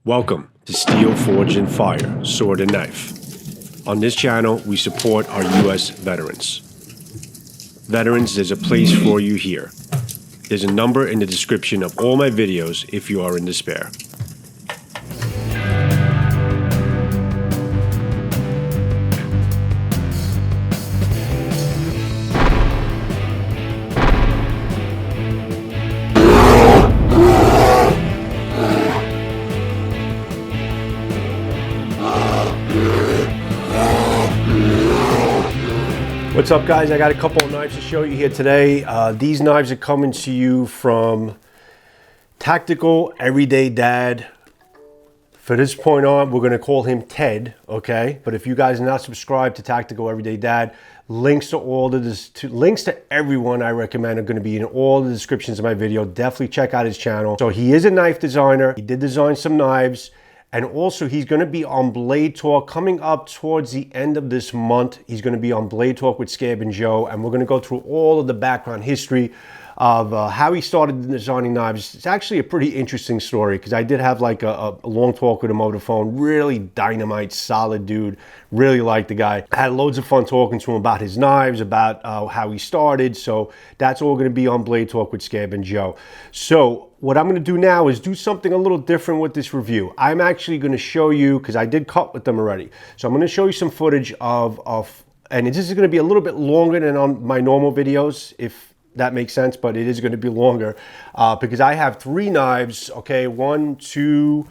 Welcome to Steel, Forge, and Fire, Sword and Knife. On this channel, we support our U.S. veterans. Veterans, there's a place for you here. There's a number in the description of all my videos if you are in despair. What's up, guys? I got a couple of knives to show you here today. These knives are coming to you from Tactical Everyday Dad. For this point on, we're going to call him Ted, okay? But if you guys are not subscribed to Tactical Everyday Dad, links to links to everyone I recommend are going to be in all the descriptions of my video. Definitely check out his channel. So he is a knife designer. He did design some knives. And also, he's going to be on Blade Talk coming up towards the end of this month. He's going to be on Blade Talk with Scab and Joe, and we're going to go through all of the background history of how he started designing knives. It's actually a pretty interesting story because I did have like a long talk with him over the phone. Really dynamite, solid dude. Really liked the guy. I had loads of fun talking to him about his knives, about how he started. So that's all going to be on Blade Talk with Scab and Joe. So what I'm going to do now is do something a little different with this review. I'm actually going to show you, because I did cut with them already. So I'm going to show you some footage and this is going to be a little bit longer than on my normal videos, if that makes sense, but it is going to be longer because I have three knives, okay? 1, 2,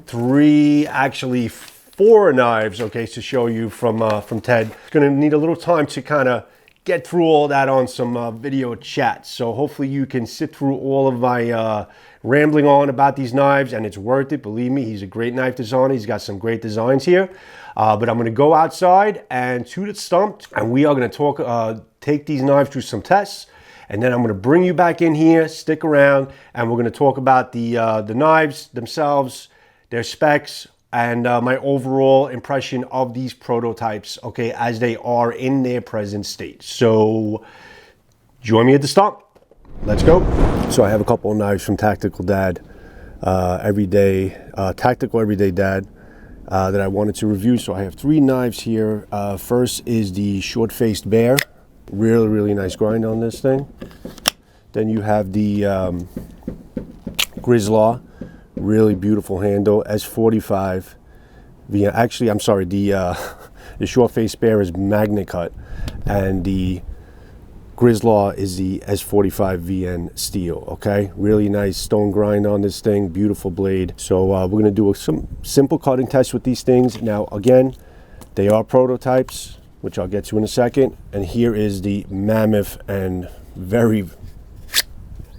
3, actually 4 knives, okay, to show you from Ted. It's going to need a little time to kind of get through all that on some video chat. So hopefully you can sit through all of my rambling on about these knives, and it's worth it. Believe me, he's a great knife designer. He's got some great designs here. But I'm going to go outside and to the stump, and we are going to take these knives through some tests. And then I'm going to bring you back in here, stick around, and we're going to talk about the knives themselves, their specs, and my overall impression of these prototypes, okay, as they are in their present state. So join me at the stump. Let's go. So I have a couple of knives from Tactical Dad, Tactical Everyday Dad, that I wanted to review. So I have 3 knives here. First is the short-faced bear. Really nice grind on this thing. Then you have the Grizzlar, really beautiful handle, S.F.B. Actually, I'm sorry, the short face bear is magnet cut, and the Grizzlar is the S.F.B. VN steel. Okay, really nice stone grind on this thing, beautiful blade. So we're gonna do some simple cutting tests with these things. Now again, they are prototypes, which I'll get to in a second. And here is the mammoth and very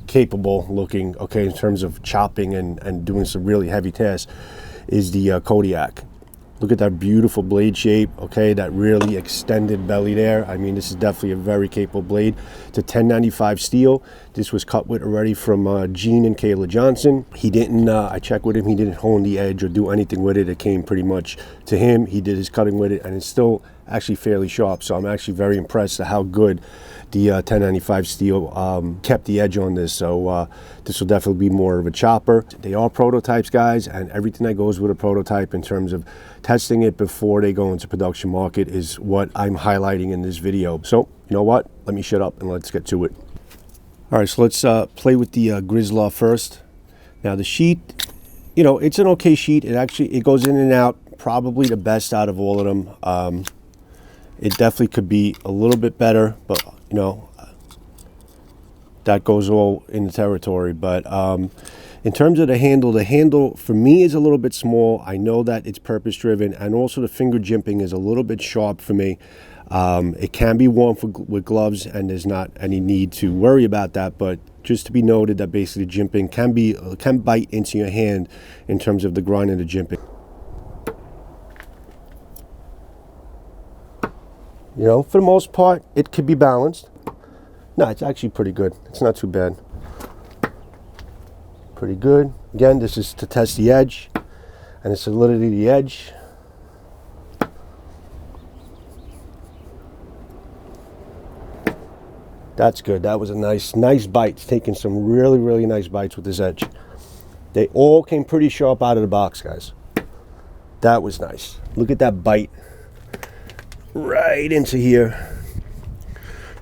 capable looking, okay, in terms of chopping and doing some really heavy tasks, is the KODIAK. Look at that beautiful blade shape, okay, that really extended belly there. I mean, this is definitely a very capable blade. It's a 1095 steel. This was cut with already from Gene and Kayla Johnson. He didn't, I checked with him, he didn't hone the edge or do anything with it. It came pretty much to him. He did his cutting with it, and it's still actually fairly sharp. So I'm actually very impressed at how good the 1095 steel kept the edge on this. So this will definitely be more of a chopper. They are prototypes, guys, and everything that goes with a prototype in terms of testing it before they go into production market is what I'm highlighting in this video. So you know what, let me shut up and let's get to it. All right, so let's play with the Grizzlar first. Now the sheet, you know, it's an okay sheet. It goes in and out, probably the best out of all of them. It definitely could be a little bit better, but you know, that goes all in the territory. But in terms of the handle for me is a little bit small. I know that it's purpose driven, and also the finger jimping is a little bit sharp for me. It can be worn with gloves, and there's not any need to worry about that, but just to be noted that basically the jimping can bite into your hand in terms of the grind and the jimping. You know, for the most part, it could be balanced. No, it's actually pretty good. It's not too bad. Pretty good. Again, this is to test the edge and the solidity of the edge. That's good. That was a nice bite. It's taking some really nice bites with this edge. They all came pretty sharp out of the box, guys. That was nice. Look at that bite. Right into here.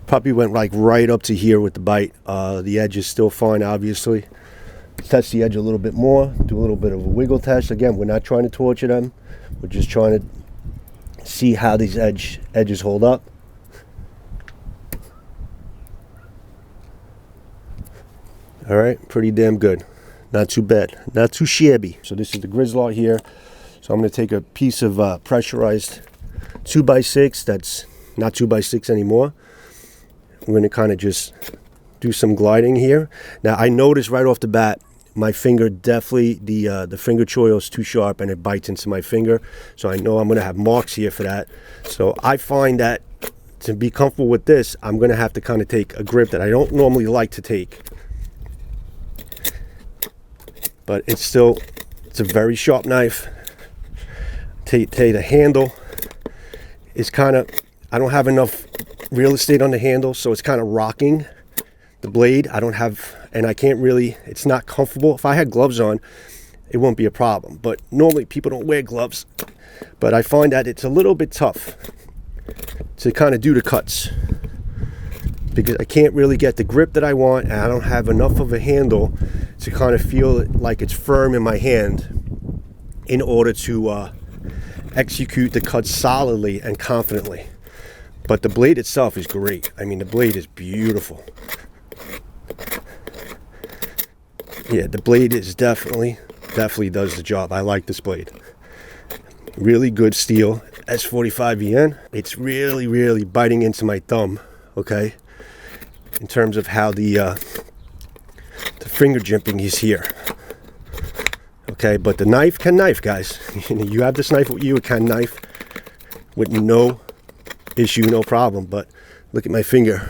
Puppy went like right up to here with the bite. The edge is still fine, obviously. Test the edge a little bit more. Do a little bit of a wiggle test. Again, we're not trying to torture them. We're just trying to see how these edges hold up. All right, pretty damn good. Not too bad, not too shabby. So this is the Grizzlar here. So I'm going to take a piece of pressurized 2x6 that's not 2x6 anymore. I'm going to kind of just do some gliding here. Now I noticed right off the bat, my finger definitely, the finger choil is too sharp and it bites into my finger. So I know I'm going to have marks here for that. So I find that to be comfortable with this, I'm going to have to kind of take a grip that I don't normally like to take. But it's a very sharp knife. The handle is kind of, I don't have enough real estate on the handle, so it's kind of rocking the blade. I don't have, and I can't really, it's not comfortable. If I had gloves on, it won't be a problem. But normally people don't wear gloves. But I find that it's a little bit tough to kind of do the cuts, because I can't really get the grip that I want, and I don't have enough of a handle to kind of feel like it's firm in my hand in order to execute the cuts solidly and confidently. But the blade itself is great. I mean, the blade is beautiful. Yeah, the blade is definitely does the job. I like this blade. Really good steel, S45VN. It's really biting into my thumb, okay? In terms of how the finger jimping is here. Okay, but the knife can knife, guys. You have this knife with you, it can knife with no issue, no problem. But look at my finger,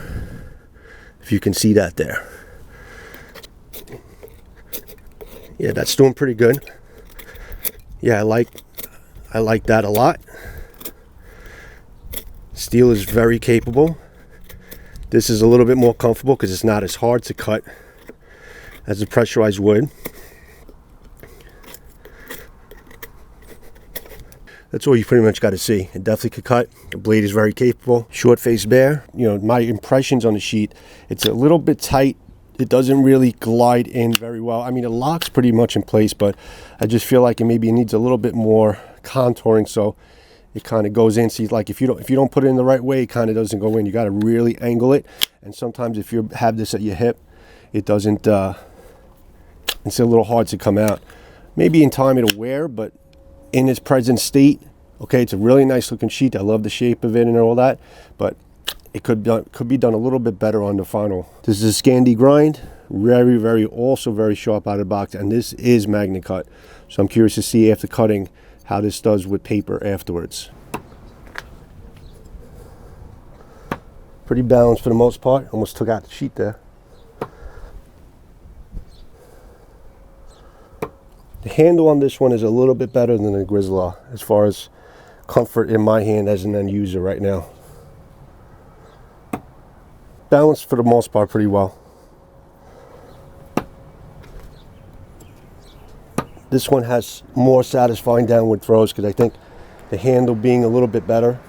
if you can see that there. Yeah, that's doing pretty good. Yeah, I like that a lot. Steel is very capable. This is a little bit more comfortable because it's not as hard to cut as the pressurized wood. That's all you pretty much got to see. It definitely could cut. The blade is very capable. Short face bear. You know, my impressions on the sheet, it's a little bit tight. It doesn't really glide in very well. I mean, it locks pretty much in place, but I just feel like it needs a little bit more contouring, so it kind of goes in. See, like if you don't put it in the right way, it kind of doesn't go in. You got to really angle it. And sometimes if you have this at your hip, it doesn't. It's a little hard to come out. Maybe in time it'll wear, but in its present state, okay, it's a really nice looking sheet. I love the shape of it and all that, but it could be done a little bit better on the final. This is a Scandi grind, also very sharp out of the box, and this is magnet cut. So I'm curious to see after cutting how this does with paper afterwards. Pretty balanced for the most part. Almost took out the sheet there. The handle on this one is a little bit better than the Grizzlar as far as comfort in my hand as an end user right now. Balanced for the most part pretty well. This one has more satisfying downward throws because I think the handle being a little bit better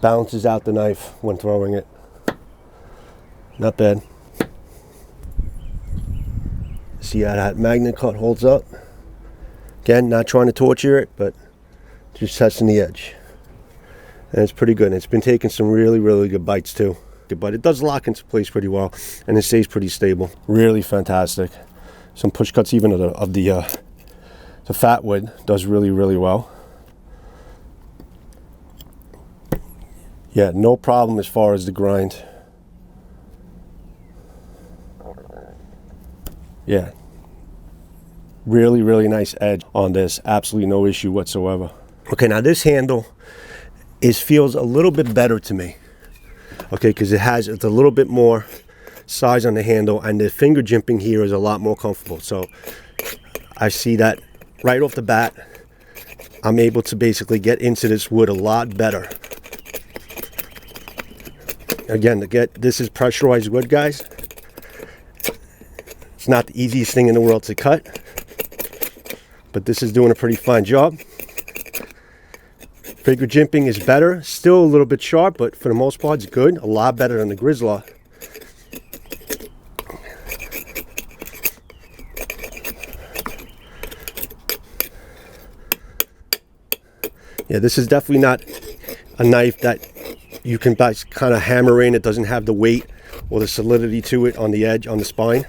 balances out the knife when throwing it. Not bad. See how that magnet cut holds up. Again, not trying to torture it, but just testing the edge. And it's pretty good. It's been taking some really good bites too. But it does lock into place pretty well, and it stays pretty stable. Really fantastic. Some push cuts even of the fat wood does really well. Yeah, no problem as far as the grind. Yeah, really nice edge on this. Absolutely no issue whatsoever. Okay, now this handle feels a little bit better to me. Okay, because it's a little bit more size on the handle, and the finger jimping here is a lot more comfortable. So I see that right off the bat, I'm able to basically get into this wood a lot better. Again, this is pressurized wood, guys. It's not the easiest thing in the world to cut, but this is doing a pretty fine job. Figure jimping is better, still a little bit sharp, but for the most part it's good, a lot better than the Grizzlar. Yeah, this is definitely not a knife that you can kind of hammer in. It doesn't have the weight or the solidity to it on the edge, on the spine.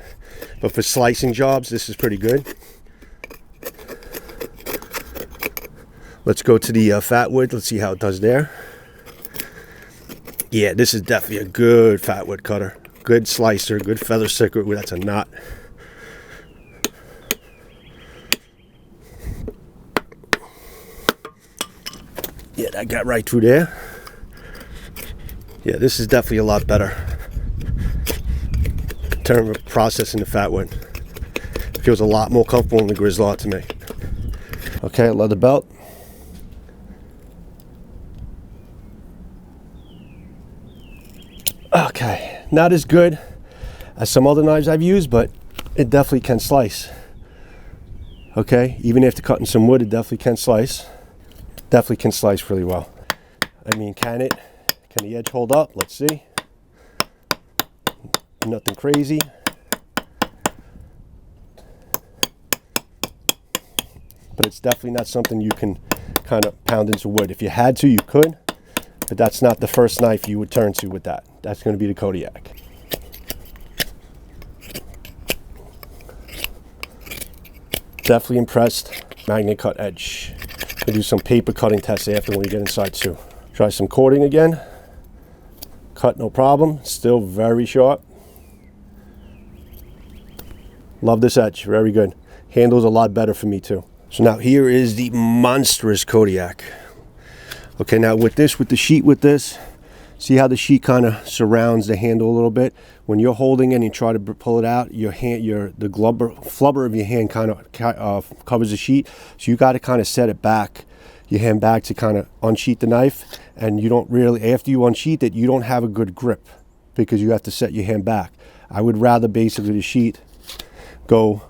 But for slicing jobs, this is pretty good. Let's go to the fat wood. Let's see how it does there. Yeah, this is definitely a good fat wood cutter. Good slicer, good feather sticker. Ooh, that's a knot. Yeah, that got right through there. Yeah, this is definitely a lot better in terms of processing the fat wood. It feels a lot more comfortable in the Grizzlar to me. Okay, leather belt. Okay, not as good as some other knives I've used, but it definitely can slice. Okay, even after cutting some wood, it definitely can slice. Definitely can slice really well. I mean, can the edge hold up? Let's see. Nothing crazy. But it's definitely not something you can kind of pound into wood. If you had to, you could, but that's not the first knife you would turn to with that. That's going to be the KODIAK. Definitely impressed. Magnet cut edge. We'll do some paper cutting tests after when we get inside too. Try some cording again. Cut no problem. Still very sharp. Love this edge. Very good. Handles a lot better for me too. So now here is the monstrous KODIAK. Okay, now with this, with the sheet with this, see how the sheet kind of surrounds the handle a little bit? When you're holding it and you try to pull it out, your hand, the flubber of your hand kind of covers the sheet. So you got to kind of set it back, your hand back, to kind of unsheath the knife. And you don't really, after you unsheath it, you don't have a good grip because you have to set your hand back. I would rather basically the sheet go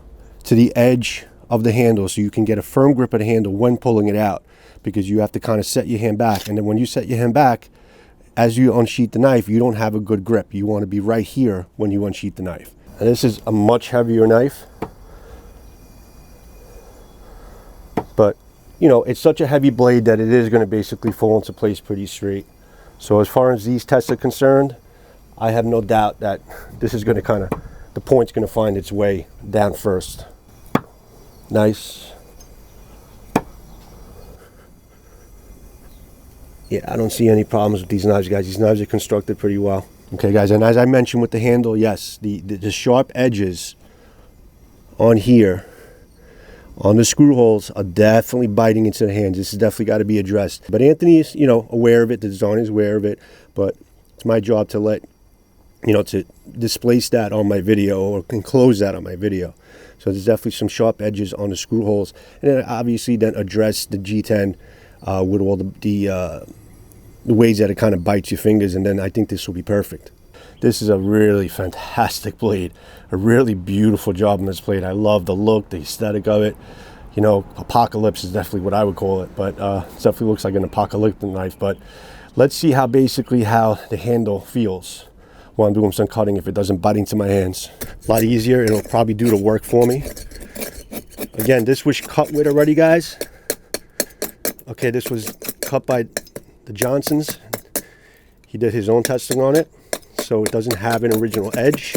to the edge of the handle so you can get a firm grip of the handle when pulling it out, because you have to kind of set your hand back. And then when you set your hand back, as you unsheath the knife, you don't have a good grip. You want to be right here when you unsheath the knife. And this is a much heavier knife, but you know, it's such a heavy blade that it is going to basically fall into place pretty straight. So as far as these tests are concerned, I have no doubt that this is going to kind of, the point's going to find its way down first. Nice. Yeah, I don't see any problems with these knives, guys. These knives are constructed pretty well. Okay, guys, and as I mentioned with the handle, yes, the sharp edges on here, on the screw holes, are definitely biting into the hands. This has definitely got to be addressed. But Anthony is, you know, aware of it. The designer is aware of it. But it's my job to let, you know, to displace that on my video or enclose that on my video. So there's definitely some sharp edges on the screw holes. And then obviously then address the G10 with all the ways that it kind of bites your fingers, and then I think this will be perfect. This is a really fantastic blade, a really beautiful job on this blade. I love the look, the aesthetic of it. You know, apocalypse is definitely what I would call it, but it definitely looks like an apocalyptic knife. But let's see how the handle feels while I'm doing some cutting, if it doesn't bite into my hands. A lot easier. It'll probably do the work for me. Again, this was cut with already, guys. Okay, this was cut by the Johnsons. He did his own testing on it, so it doesn't have an original edge.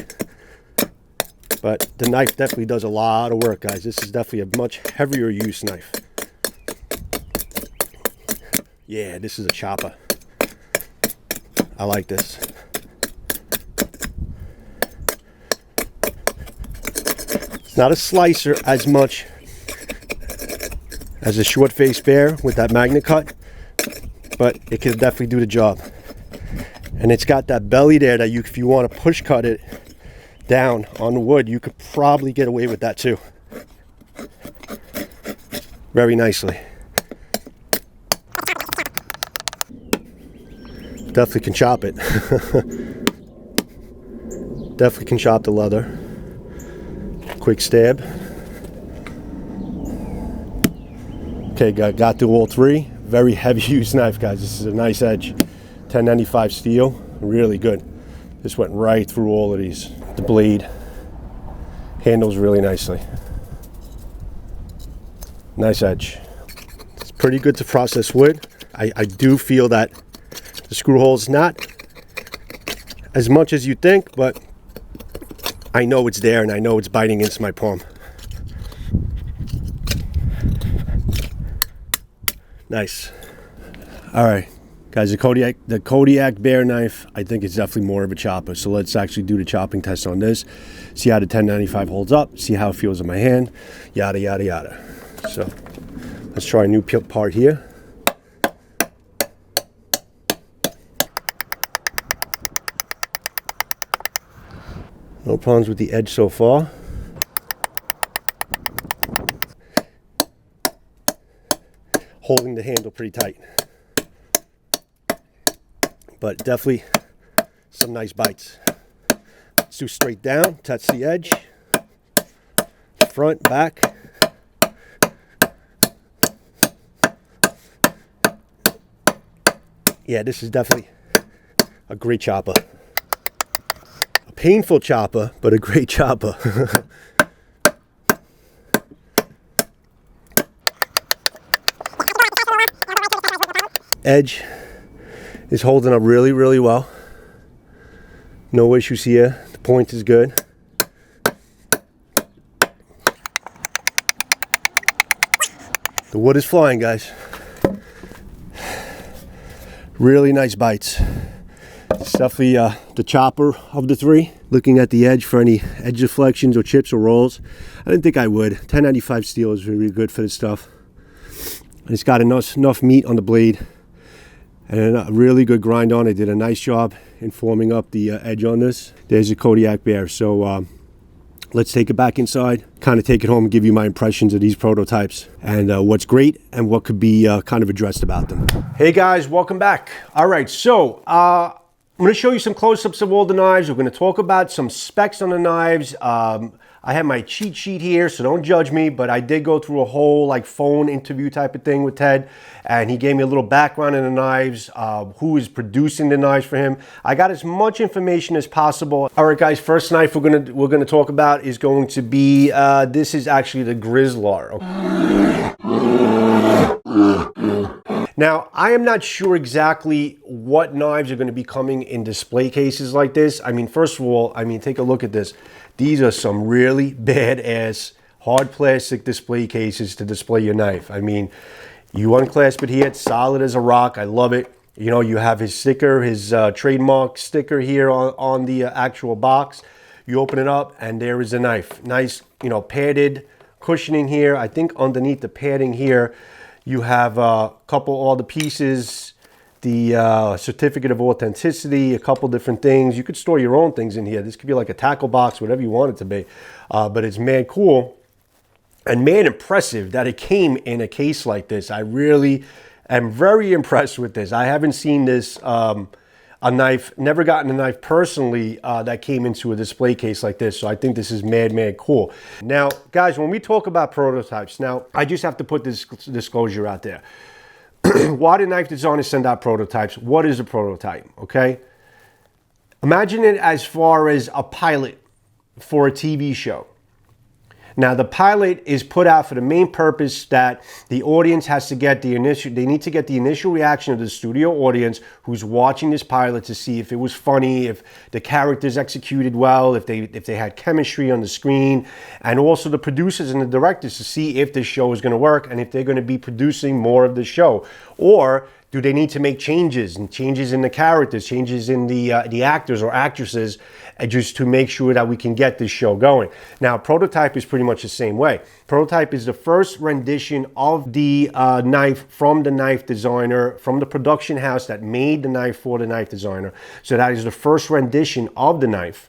But the knife definitely does a lot of work, guys. This is definitely a much heavier use knife. Yeah, this is a chopper. I like this. It's not a slicer as much as a short face bear with that magnet cut, but it can definitely do the job. And it's got that belly there that if you want to push cut it down on the wood, you could probably get away with that too. Very nicely. Definitely can chop it. Definitely can chop the leather. quick stab. Okay, got through all three. Very heavy use knife, guys. This is a nice edge. 1095 steel, really good. This went right through all of these. The blade handles really nicely. Nice edge. It's pretty good to process wood. I do feel that the screw hole's not as much as you think, but I know it's there and I know it's biting into my palm. Nice. All right, guys, the KODIAK bear knife, I think it's definitely more of a chopper. So let's actually do the chopping test on this. See how the 1095 holds up, see how it feels in my hand, yada, yada, yada. So let's try a new part here. No problems with the edge so far. Holding the handle pretty tight. But definitely some nice bites. Let's do straight down, touch the edge. Front, back. Yeah, this is definitely a great chopper. A painful chopper, but a great chopper. Edge is holding up really, really well. No issues here. The point is good. The wood is flying, guys. Really nice bites. It's definitely the chopper of the three. Looking at the edge for any edge deflections or chips or rolls. I didn't think I would. 1095 steel is really good for this stuff. It's got enough meat on the blade and a really good grind on it. Did a nice job in forming up the edge on this. There's a KODIAK bear. So let's take it back inside, kind of take it home and give you my impressions of these prototypes and what's great and what could be kind of addressed about them. Hey guys, welcome back. All right, so I'm going to show you some close-ups of all the knives. We're going to talk about some specs on the knives. I have my cheat sheet here, so don't judge me, but I did go through a whole like phone interview type of thing with Ted, and he gave me a little background in the knives, who is producing the knives for him. I got as much information as possible. All right, guys, first knife we're gonna talk about is going to be this is actually the Grizzlar. Now, I am not sure exactly what knives are going to be coming in display cases like this. I mean, first of all, take a look at this. These are some really badass hard plastic display cases to display your knife. I mean, you unclasp it here, it's solid as a rock. I love it. You know, you have his sticker, his trademark sticker here on the actual box. You open it up and there is a knife. Nice, you know, padded cushioning here. I think underneath the padding here, you have a couple, all the pieces, the certificate of authenticity, a couple different things. You could store your own things in here. This could be like a tackle box, whatever you want it to be. But it's mad cool and mad impressive that it came in a case like this. I really am very impressed with this. I haven't seen this, a knife, never gotten a knife personally that came into a display case like this. So I think this is mad cool. Now, guys, when we talk about prototypes, now I just have to put this disclosure out there. Why do knife designers send out prototypes? What is a prototype, okay? Imagine it as far as a pilot for a TV show. Now, the pilot is put out for the main purpose that the audience has to get they need to get the initial reaction of the studio audience who's watching this pilot to see if it was funny, if the characters executed well, if they had chemistry on the screen, and also the producers and the directors to see if this show is going to work and if they're going to be producing more of the show. Or do they need to make changes in the characters, changes in the actors or actresses, just to make sure that we can get this show going? Now, prototype is pretty much the same way. Prototype is the first rendition of the knife from the knife designer, from the production house that made the knife for the knife designer. So that is the first rendition of the knife,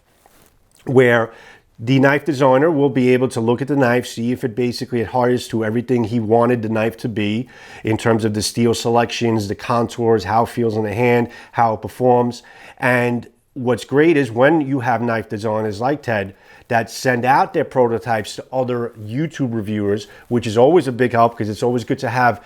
where the knife designer will be able to look at the knife, see if it basically adheres to everything he wanted the knife to be in terms of the steel selections, the contours, how it feels in the hand, how it performs. And what's great is when you have knife designers like Ted that send out their prototypes to other YouTube reviewers, which is always a big help because it's always good to have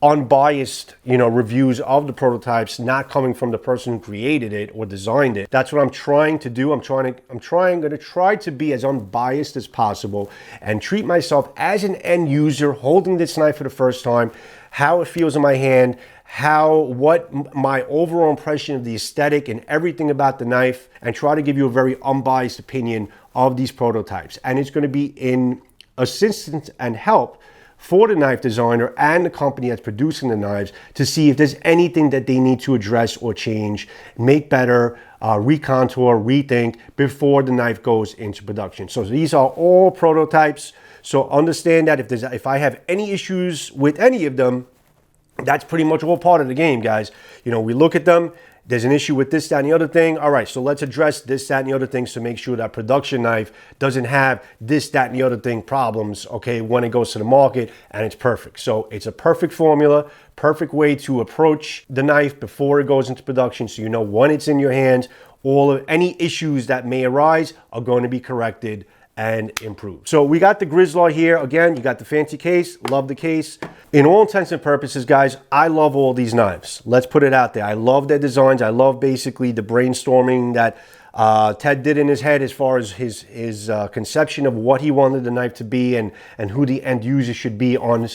unbiased, reviews of the prototypes, not coming from the person who created it or designed it. That's what I'm trying to do. I'm going to try to be as unbiased as possible and treat myself as an end user holding this knife for the first time, how it feels in my hand, what my overall impression of the aesthetic and everything about the knife, and try to give you a very unbiased opinion of these prototypes. And it's going to be in assistance and help for the knife designer and the company that's producing the knives to see if there's anything that they need to address or change, make better, recontour, rethink before the knife goes into production. So these are all prototypes. So understand that if I have any issues with any of them, that's pretty much all part of the game, guys. We look at them. There's an issue with this, that, and the other thing. All right, so let's address this, that, and the other things to make sure that production knife doesn't have this, that, and the other thing problems, okay, when it goes to the market, and it's perfect. So it's a perfect formula, perfect way to approach the knife before it goes into production, so you know when it's in your hands, any issues that may arise are going to be corrected and improved. So we got the Grizzlar here. Again, you got the fancy case. Love the case. In all intents and purposes, guys, I love all these knives. Let's put it out there. I love their designs. I love basically the brainstorming that Ted did in his head as far as his conception of what he wanted the knife to be and who the end user should be on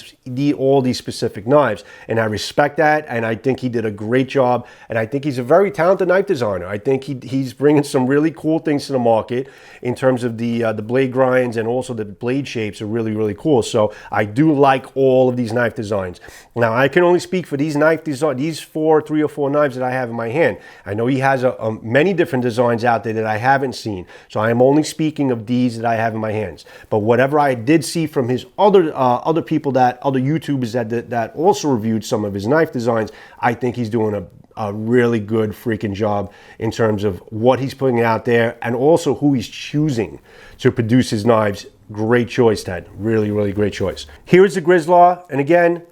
all these specific knives. And I respect that, and I think he did a great job, and I think he's a very talented knife designer. I think he's bringing some really cool things to the market in terms of the blade grinds, and also the blade shapes are really, really cool. So I do like all of these knife designs. Now, I can only speak for these three or four knives that I have in my hand. I know he has many different designs out there that I haven't seen. So I am only speaking of these that I have in my hands. But whatever I did see from his other YouTubers that also reviewed some of his knife designs, I think he's doing a really good freaking job in terms of what he's putting out there and also who he's choosing to produce his knives. Great choice, Ted. Really, really great choice. Here's the Grizzlar, and again,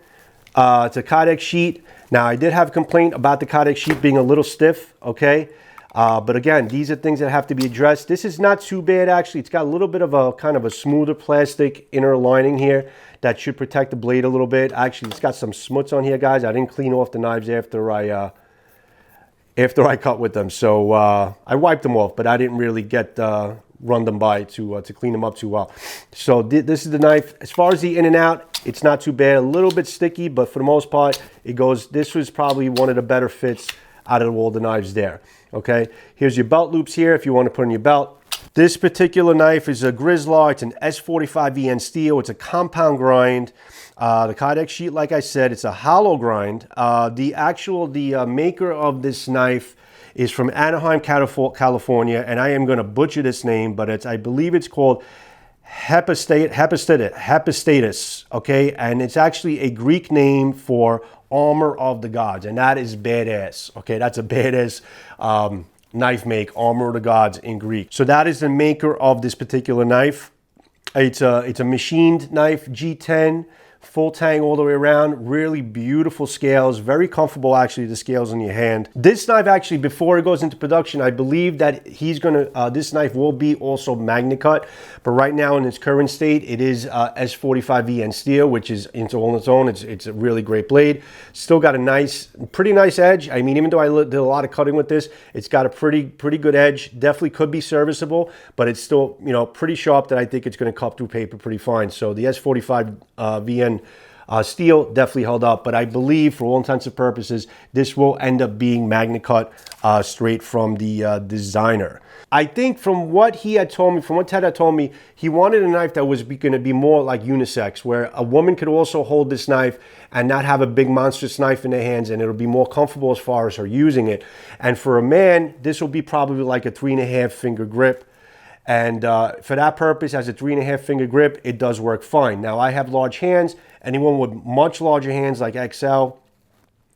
it's a KODIAK sheet. Now, I did have a complaint about the KODIAK sheet being a little stiff, okay? But again, these are things that have to be addressed. This is not too bad, actually. It's got a little bit of a kind of a smoother plastic inner lining here that should protect the blade a little bit. Actually, it's got some smuts on here, guys. I didn't clean off the knives after I cut with them. So I wiped them off, but I didn't really run them by to clean them up too well. So this is the knife. As far as the in and out, it's not too bad. A little bit sticky, but for the most part, it goes. This was probably one of the better fits out of all the knives there. Okay, here's your belt loops here if you want to put in your belt. This particular knife is a Grizzlar. It's an S.F.B VN steel. It's a compound grind. The KODIAK sheet, like I said, it's a hollow grind. The maker of this knife is from Anaheim, California, and I am going to butcher this name, but I believe it's called Hephaestus, okay? And it's actually a Greek name for armor of the gods, and that is badass, okay? That's a badass knife make, armor of the gods in Greek. So that is the maker of this particular knife. It's a machined knife, G10, full tang all the way around, really beautiful scales, very comfortable actually, the scales in your hand. This knife actually, before it goes into production, I believe that this knife will be also magnet cut, but right now in its current state, it is S.F.B VN steel, which is on its own. It's a really great blade. Still got a pretty nice edge. I mean, even though I did a lot of cutting with this, it's got a pretty good edge. Definitely could be serviceable, but it's still, pretty sharp that I think it's going to cut through paper pretty fine. So the S.F.B VN steel definitely held up, but I believe for all intents and purposes, this will end up being magnet cut straight from the designer. I think from what he had told me, from what Ted had told me, he wanted a knife that was going to be more like unisex, where a woman could also hold this knife and not have a big monstrous knife in their hands, and it'll be more comfortable as far as her using it. And for a man, this will be probably like a 3.5 finger grip. And for that purpose, as a 3.5 finger grip, it does work fine. Now, I have large hands. Anyone with much larger hands like XL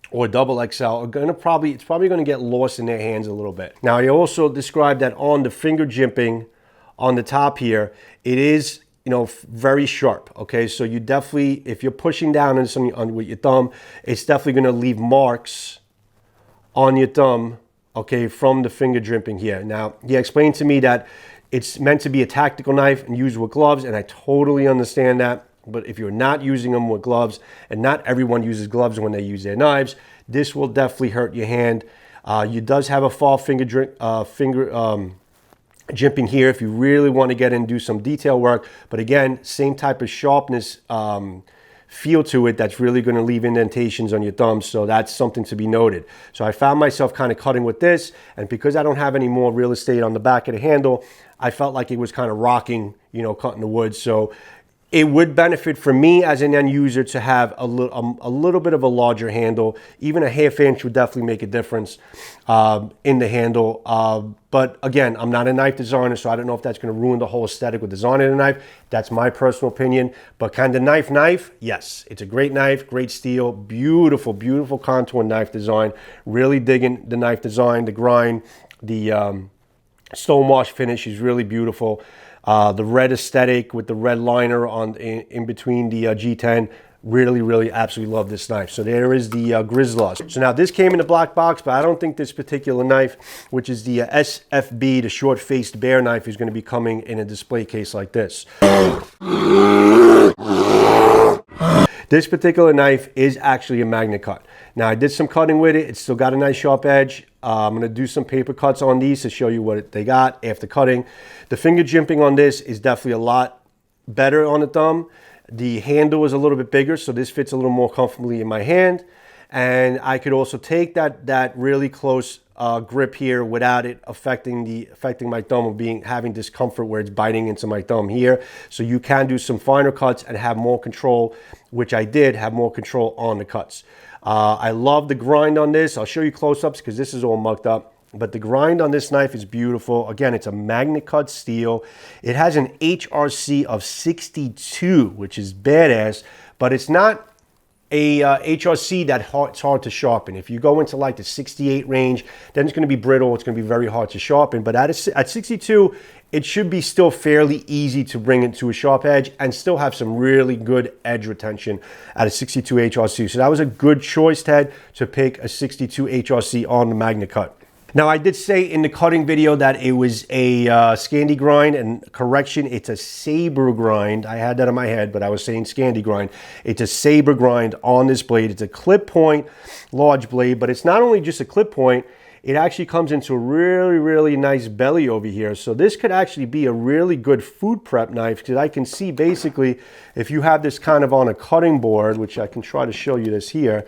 or double XL are it's probably going to get lost in their hands a little bit. Now, I also described that on the finger jimping on the top here, it is, very sharp. Okay, so you definitely, if you're pushing down with your thumb, it's definitely going to leave marks on your thumb. okay, from the finger dripping here. Now, he explained to me that it's meant to be a tactical knife and used with gloves, and I totally understand that. But if you're not using them with gloves, and not everyone uses gloves when they use their knives, this will definitely hurt your hand. You does have a fall finger jimping here if you really want to get in and do some detail work. But again, same type of sharpness feel to it that's really going to leave indentations on your thumbs, so that's something to be noted. So I found myself kind of cutting with this, and because I don't have any more real estate on the back of the handle, I felt like it was kind of rocking, you know, cutting the wood. So it would benefit for me as an end user to have a little bit of a larger handle. Even a ½ inch would definitely make a difference in the handle. But again, I'm not a knife designer, so I don't know if that's going to ruin the whole aesthetic with designing a knife. That's my personal opinion. But kind of knife, yes. It's a great knife, great steel, beautiful, beautiful contour knife design. Really digging the knife design, the grind, the stonewash finish is really beautiful. The red aesthetic with the red liner on in between the G10, really absolutely love this knife. So there is the Grizzlar. So now this came in a black box, but I don't think this particular knife, which is the S.F.B, the short-faced bear knife, is going to be coming in a display case like this. This particular knife is actually a magnet cut. Now I did some cutting with it. It's still got a nice sharp edge. I'm going to do some paper cuts on these to show you what they got after cutting. The finger jimping on this is definitely a lot better on the thumb. The handle is a little bit bigger, so this fits a little more comfortably in my hand. And I could also take that really close grip here without it affecting my thumb or having discomfort where it's biting into my thumb here. So you can do some finer cuts and have more control, which I did have more control on the cuts. I love the grind on this. I'll show you close-ups because this is all mucked up. But the grind on this knife is beautiful. Again, it's a magnet cut steel. It has an HRC of 62, which is badass, but it's not a HRC it's hard to sharpen. If you go into like the 68 range, then it's going to be brittle. It's going to be very hard to sharpen. But at 62, it should be still fairly easy to bring it to a sharp edge and still have some really good edge retention at a 62 HRC. So that was a good choice, Ted, to pick a 62 HRC on the magnet cut. Now, I did say in the cutting video that it was a Scandi grind, and correction, it's a saber grind. I had that in my head, but I was saying Scandi grind. It's a saber grind on this blade. It's a clip point, large blade, but it's not only just a clip point, it actually comes into a really nice belly over here. So this could actually be a really good food prep knife, because I can see basically if you have this kind of on a cutting board, which I can try to show you this here,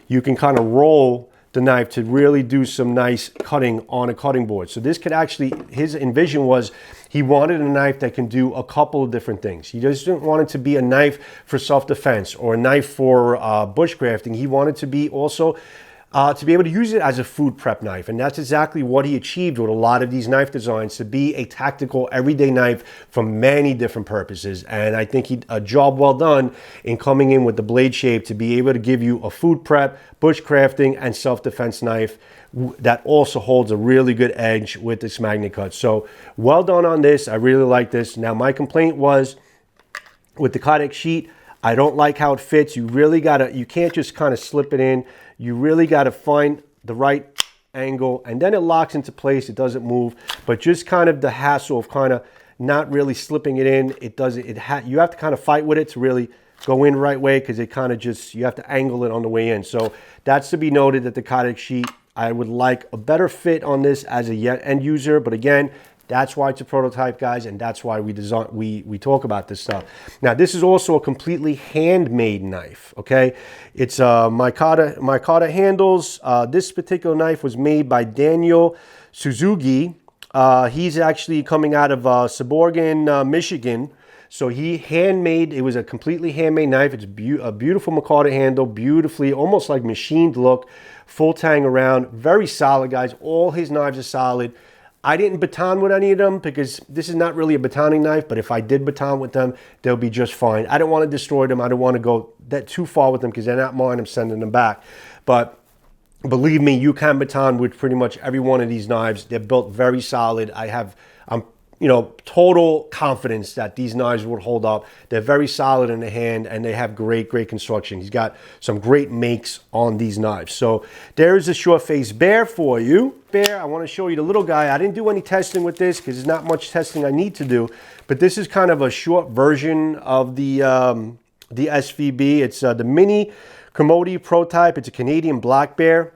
you can kind of roll the knife to really do some nice cutting on a cutting board. So this could actually, his envision was he wanted a knife that can do a couple of different things. He just didn't want it to be a knife for self-defense or a knife for bushcrafting. He wanted to be also to be able to use it as a food prep knife. And that's exactly what he achieved with a lot of these knife designs, to be a tactical everyday knife for many different purposes. And I think a job well done in coming in with the blade shape to be able to give you a food prep, bushcrafting, and self-defense knife that also holds a really good edge with this magnet cut. So well done on this. I really like this. Now my complaint was with the KODIAK sheet, I don't like how it fits. You can't just kind of slip it in. You really got to find the right angle, and then it locks into place. It doesn't move, but just kind of the hassle of kind of not really slipping it in. You have to kind of fight with it to really go in the right way, because it kind of you have to angle it on the way in. So that's to be noted that the KODIAK sheet, I would like a better fit on this as a end user, but again, that's why it's a prototype, guys, and that's why we talk about this stuff. Now, this is also a completely handmade knife, okay? It's micarta handles. This particular knife was made by Daniel Suzuki. He's actually coming out of Sheboygan, Michigan. So he handmade, it was a completely handmade knife. It's a beautiful micarta handle, beautifully, almost like machined look, full tang around, very solid, guys. All his knives are solid. I didn't baton with any of them because this is not really a batoning knife, but if I did baton with them, they'll be just fine. I don't want to destroy them. I don't want to go that too far with them because they're not mine. I'm sending them back. But believe me, you can baton with pretty much every one of these knives. They're built very solid. I'm total confidence that these knives would hold up. They're very solid in the hand, and they have great construction. He's got some great makes on these knives. So there's a short face bear for you. Bear, I want to show you the little guy. I didn't do any testing with this because there's not much testing I need to do, but this is kind of a short version of the S.F.B. It's the mini KODIAK prototype. It's a Canadian black bear.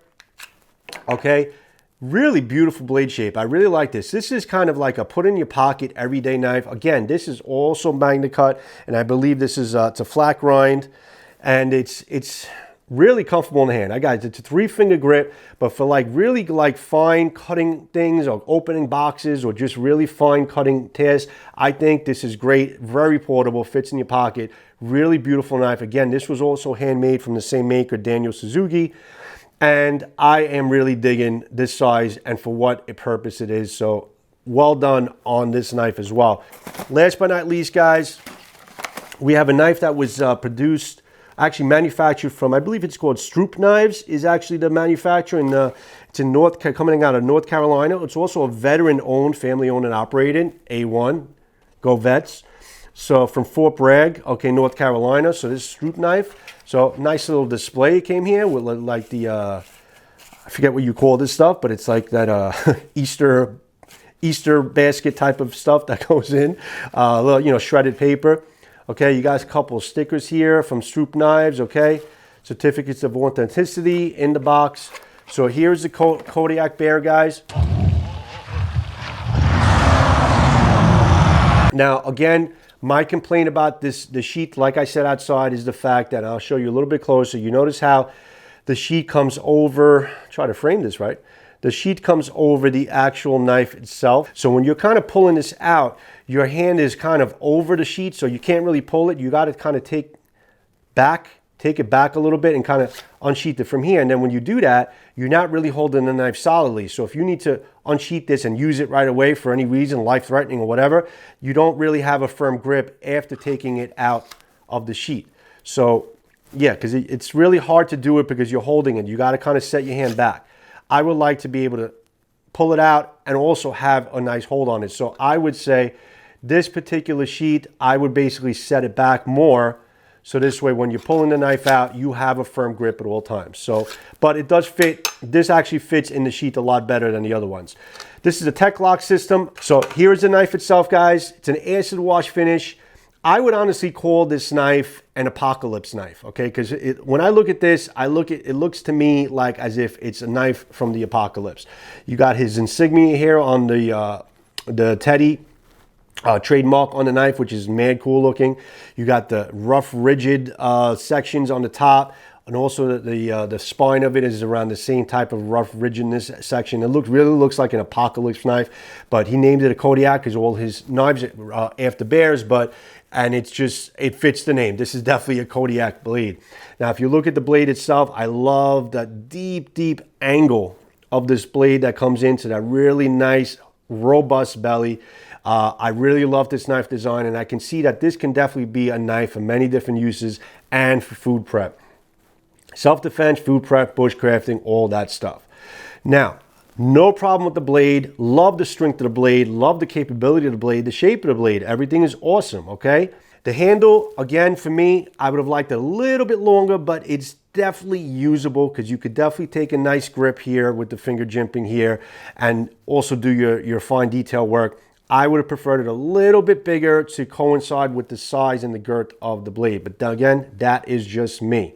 Okay. Really beautiful blade shape. I really like this. This is kind of like a put in your pocket everyday knife. Again, this is also magna cut, and I believe this is it's a flat grind, and it's really comfortable in the hand. Guys, it's a 3-finger grip, but for like really like fine cutting things or opening boxes or just really fine cutting tears, I think this is great. Very portable, fits in your pocket. Really beautiful knife. Again, this was also handmade from the same maker, Daniel Suzuki. And I am really digging this size and for what a purpose it is. So well done on this knife as well. Last but not least, guys, we have a knife that was produced, actually manufactured from, I believe it's called Stroop Knives, is actually the manufacturer. And it's coming out of North Carolina. It's also a veteran-owned, family-owned and operated, A1, go Vets. So from Fort Bragg, okay, North Carolina. So this is Stroop Knife. So nice little display came here with like the, I forget what you call this stuff, but it's like that Easter basket type of stuff that goes in. A little, shredded paper. Okay, you guys, a couple of stickers here from Stroop Knives, okay. Certificates of authenticity in the box. So here's the KODIAK bear, guys. Now, again, my complaint about the sheath, like I said outside, is the fact that, I'll show you a little bit closer. You notice how the sheath comes over, try to frame this right. The sheath comes over the actual knife itself. So when you're kind of pulling this out, your hand is kind of over the sheath, so you can't really pull it. You got to kind of take it back a little bit and kind of unsheath it from here. And then when you do that, you're not really holding the knife solidly. So if you need to unsheath this and use it right away for any reason, life-threatening or whatever, you don't really have a firm grip after taking it out of the sheath. So yeah, because it's really hard to do it because you're holding it. You got to kind of set your hand back. I would like to be able to pull it out and also have a nice hold on it. So I would say this particular sheath, I would basically set it back more. So this way, when you're pulling the knife out, you have a firm grip at all times. So, but it does fit. This actually fits in the sheath a lot better than the other ones. This is a Tech Lock system. So here's the knife itself, guys. It's an acid wash finish. I would honestly call this knife an apocalypse knife, okay? Because when I look at this, it looks to me like as if it's a knife from the apocalypse. You got his insignia here on the T.E.D. Trademark on the knife, which is mad cool looking. You got the rough, rigid sections on the top, and also the spine of it is around the same type of rough rigidness section. It really looks like an apocalypse knife, but he named it a KODIAK because all his knives are after bears, and it fits the name. This is definitely a KODIAK blade. Now, if you look at the blade itself, I love that deep angle of this blade that comes into that really nice, robust belly. I really love this knife design, and I can see that this can definitely be a knife for many different uses and for food prep. Self-defense, food prep, bushcrafting, all that stuff. Now, no problem with the blade. Love the strength of the blade. Love the capability of the blade, the shape of the blade. Everything is awesome, okay? The handle, again, for me, I would have liked it a little bit longer, but it's definitely usable because you could definitely take a nice grip here with the finger jimping here and also do your fine detail work. I would have preferred it a little bit bigger to coincide with the size and the girth of the blade. But again, that is just me.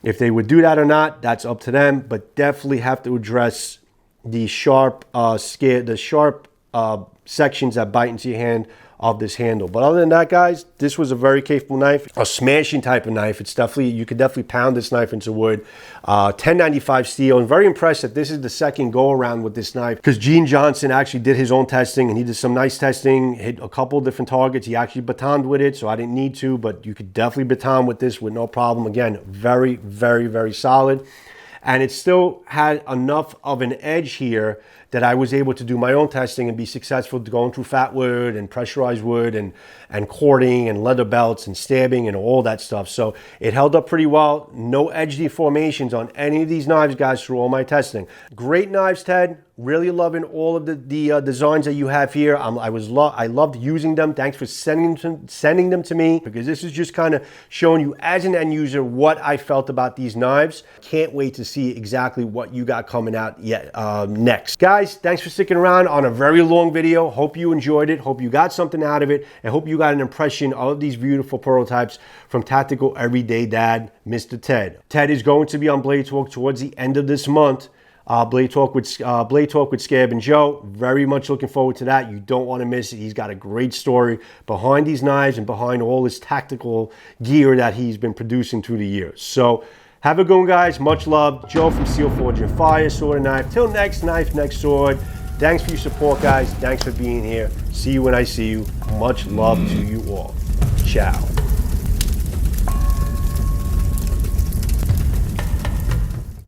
If they would do that or not, that's up to them, but definitely have to address the sharp sections that bite into your hand of this handle. But other than that, guys, this was a very capable knife, a smashing type of knife. It's definitely, you could definitely pound this knife into wood. 1095 steel. I'm very impressed that this is the second go around with this knife because Gene Johnson actually did his own testing and he did some nice testing, hit a couple of different targets. He actually batoned with it, so I didn't need to, but you could definitely baton with this with no problem. Again, very solid. And it still had enough of an edge here that I was able to do my own testing and be successful going through fat wood and pressurized wood and cording and leather belts and stabbing and all that stuff. So it held up pretty well. No edge deformations on any of these knives, guys, through all my testing. Great knives, Ted. Really loving all of the designs that you have here. I loved using them. Thanks for sending them to me, because this is just kind of showing you as an end user what I felt about these knives. Can't wait to see exactly what you got coming out next. Guys, thanks for sticking around on a very long video. Hope you enjoyed it. Hope you got something out of it, and hope you got an impression of these beautiful prototypes from Tactical Everyday Dad, Mr. Ted. Ted is going to be on Blade Talk towards the end of this month. Blade Talk with Scab and Joe. Very much looking forward to that. You don't want to miss it. He's got a great story behind these knives and behind all his tactical gear that he's been producing through the years. So have a good one, guys. Much love. Joe from Steel Forge and Fire, Sword and Knife. Till next knife, next sword. Thanks for your support, guys. Thanks for being here. See you when I see you. Much love to you all. Ciao.